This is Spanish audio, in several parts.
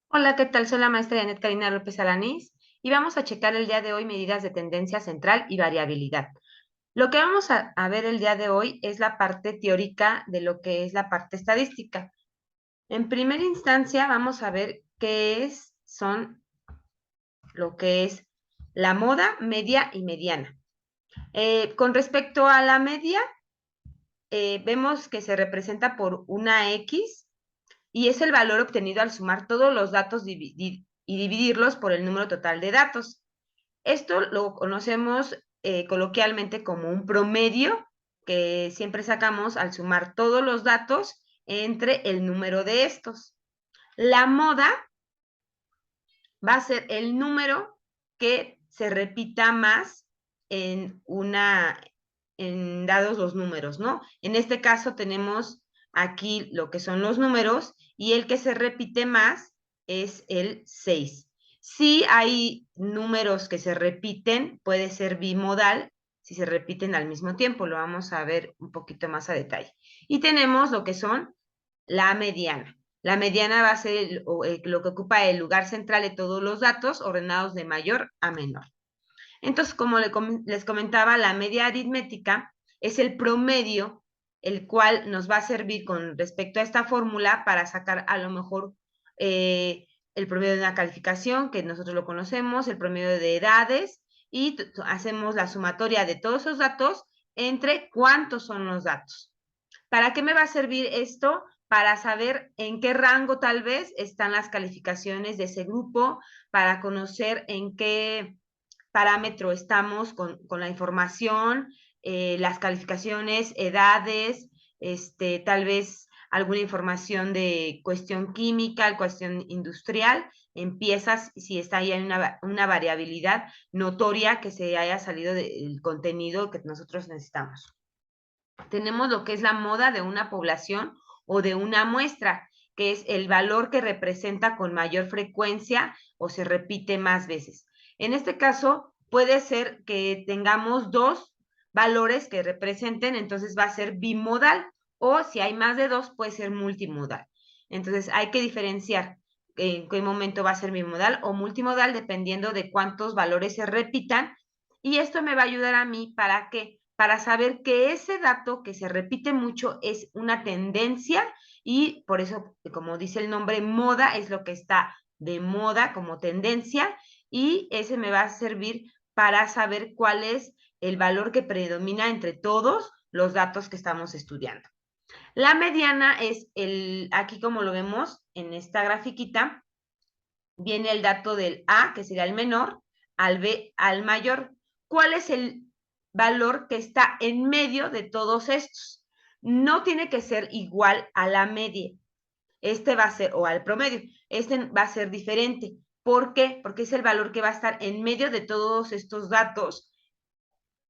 Hola, ¿qué tal? Soy la maestra Janet Karina López Alanís y vamos a checar el día de hoy medidas de tendencia central y variabilidad. Lo que vamos a ver el día de hoy es la parte teórica de lo que es la parte estadística. En primera instancia vamos a ver son lo que es la moda, media y mediana. Con respecto a la media, vemos que se representa por una X y es el valor obtenido al sumar todos los datos y dividirlos por el número total de datos. Esto lo conocemos coloquialmente como un promedio que siempre sacamos al sumar todos los datos entre el número de estos. La moda va a ser el número que se repita más en dados los números, ¿no? En este caso tenemos aquí lo que son los números y el que se repite más es el 6. Si hay números que se repiten, puede ser bimodal, si se repiten al mismo tiempo, lo vamos a ver un poquito más a detalle. Y tenemos lo que son la mediana. La mediana va a ser lo que ocupa el lugar central de todos los datos ordenados de mayor a menor. Entonces, como les comentaba, la media aritmética es el promedio, el cual nos va a servir con respecto a esta fórmula para sacar a lo mejor el promedio de una calificación, que nosotros lo conocemos, el promedio de edades, y hacemos la sumatoria de todos esos datos entre cuántos son los datos. ¿Para qué me va a servir esto? Para saber en qué rango tal vez están las calificaciones de ese grupo, para conocer en qué parámetro estamos con la información, las calificaciones, edades, tal vez alguna información de cuestión química, cuestión industrial, empiezas si está ahí una variabilidad notoria que se haya salido del contenido que nosotros necesitamos. Tenemos lo que es la moda de una población o de una muestra, que es el valor que representa con mayor frecuencia o se repite más veces. En este caso, puede ser que tengamos dos valores que representen, entonces va a ser bimodal, o si hay más de dos, puede ser multimodal. Entonces, hay que diferenciar en qué momento va a ser bimodal o multimodal, dependiendo de cuántos valores se repitan. Y esto me va a ayudar a mí para que para saber que ese dato que se repite mucho es una tendencia y por eso, como dice el nombre, moda es lo que está de moda como tendencia y ese me va a servir para saber cuál es el valor que predomina entre todos los datos que estamos estudiando. La mediana es aquí como lo vemos en esta grafiquita, viene el dato del A, que sería el menor, al B, al mayor. ¿Cuál es el valor que está en medio de todos estos? No tiene que ser igual a la media. Este va a ser, o al promedio, este va a ser diferente. ¿Por qué? Porque es el valor que va a estar en medio de todos estos datos.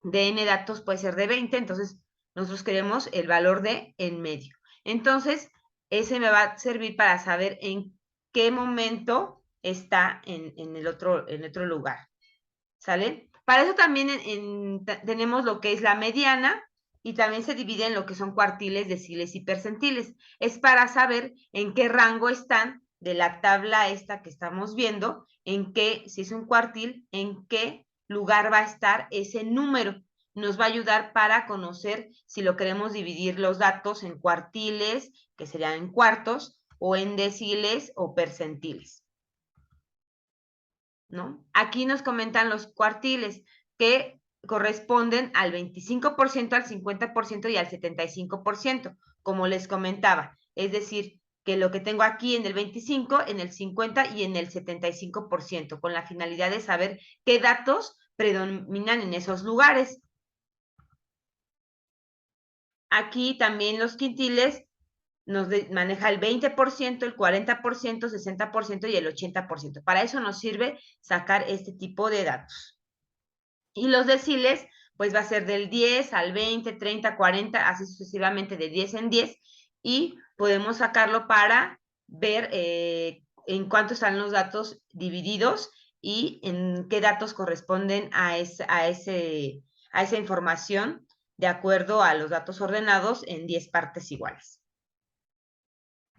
De n datos puede ser de 20, entonces nosotros queremos el valor de en medio. Entonces, ese me va a servir para saber en qué momento está en el otro lugar. ¿Sale? Para eso también tenemos lo que es la mediana y también se divide en lo que son cuartiles, deciles y percentiles. Es para saber en qué rango están de la tabla esta que estamos viendo, en qué, si es un cuartil, en qué lugar va a estar ese número. Nos va a ayudar para conocer si lo queremos dividir los datos en cuartiles, que serían en cuartos, o en deciles o percentiles. ¿No? Aquí nos comentan los cuartiles que corresponden al 25%, al 50% y al 75%, como les comentaba. Es decir, que lo que tengo aquí en el 25, en el 50 y en el 75%, con la finalidad de saber qué datos predominan en esos lugares. Aquí también los quintiles nos maneja el 20%, el 40%, 60% y el 80%. Para eso nos sirve sacar este tipo de datos. Y los deciles, pues va a ser del 10 al 20, 30, 40, así sucesivamente de 10 en 10. Y podemos sacarlo para ver en cuánto están los datos divididos y en qué datos corresponden a esa información de acuerdo a los datos ordenados en 10 partes iguales.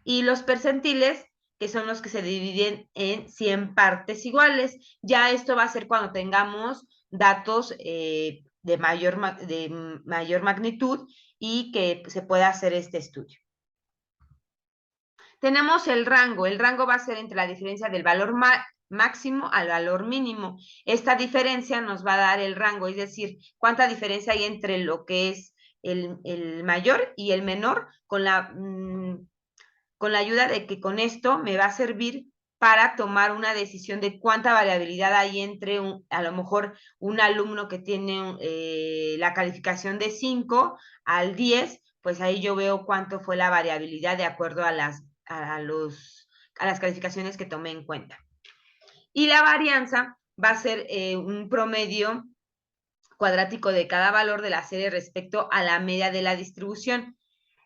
Y los percentiles que son los que se dividen en 100 partes iguales. Ya esto va a ser cuando tengamos datos de mayor magnitud y que se pueda hacer este estudio. Tenemos el rango va a ser entre la diferencia del valor máximo al valor mínimo. Esta diferencia nos va a dar el rango, es decir, cuánta diferencia hay entre lo que es el mayor y el menor, con la ayuda de que con esto me va a servir para tomar una decisión de cuánta variabilidad hay entre a lo mejor un alumno que tiene la calificación de 5 al 10, pues ahí yo veo cuánto fue la variabilidad de acuerdo a las calificaciones que tomé en cuenta. Y la varianza va a ser un promedio cuadrático de cada valor de la serie respecto a la media de la distribución.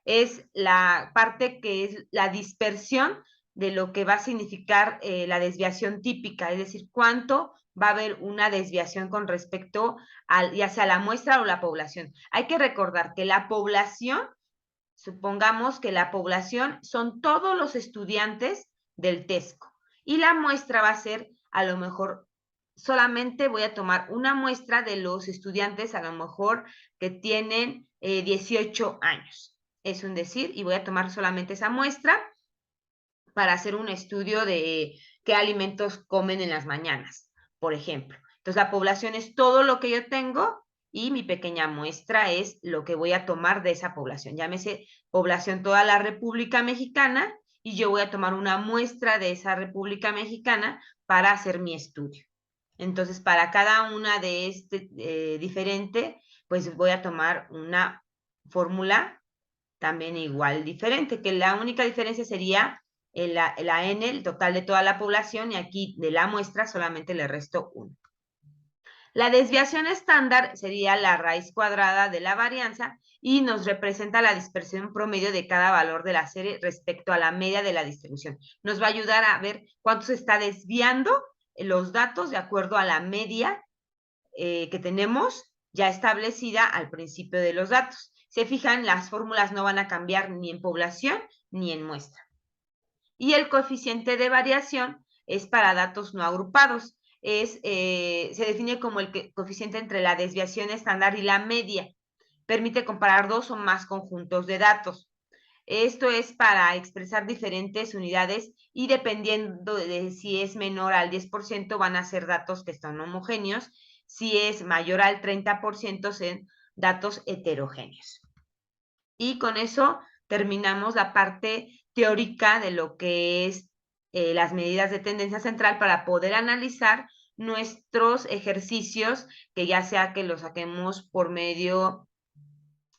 Es la parte que es la dispersión de lo que va a significar la desviación típica, es decir, cuánto va a haber una desviación con respecto a ya sea la muestra o la población. Hay que recordar que la población, supongamos que la población son todos los estudiantes del TESCO y la muestra va a ser, a lo mejor, solamente voy a tomar una muestra de los estudiantes, a lo mejor, que tienen 18 años. Es un decir, y voy a tomar solamente esa muestra para hacer un estudio de qué alimentos comen en las mañanas, por ejemplo. Entonces, la población es todo lo que yo tengo y mi pequeña muestra es lo que voy a tomar de esa población. Llámese población toda la República Mexicana y yo voy a tomar una muestra de esa República Mexicana para hacer mi estudio. Entonces, para cada una de diferente, pues voy a tomar una fórmula también igual diferente, que la única diferencia sería la N, el total de toda la población, y aquí de la muestra solamente le resto 1. La desviación estándar sería la raíz cuadrada de la varianza y nos representa la dispersión promedio de cada valor de la serie respecto a la media de la distribución. Nos va a ayudar a ver cuánto se está desviando los datos de acuerdo a la media que tenemos ya establecida al principio de los datos. Se fijan, las fórmulas no van a cambiar ni en población ni en muestra. Y el coeficiente de variación es para datos no agrupados. Se define como el coeficiente entre la desviación estándar y la media. Permite comparar dos o más conjuntos de datos. Esto es para expresar diferentes unidades y dependiendo de si es menor al 10% van a ser datos que están homogéneos, si es mayor al 30% son datos heterogéneos. Y con eso terminamos la parte teórica de lo que es las medidas de tendencia central para poder analizar nuestros ejercicios, que ya sea que los saquemos por medio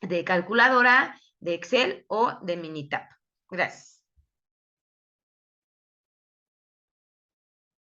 de calculadora, de Excel o de Minitab. Gracias.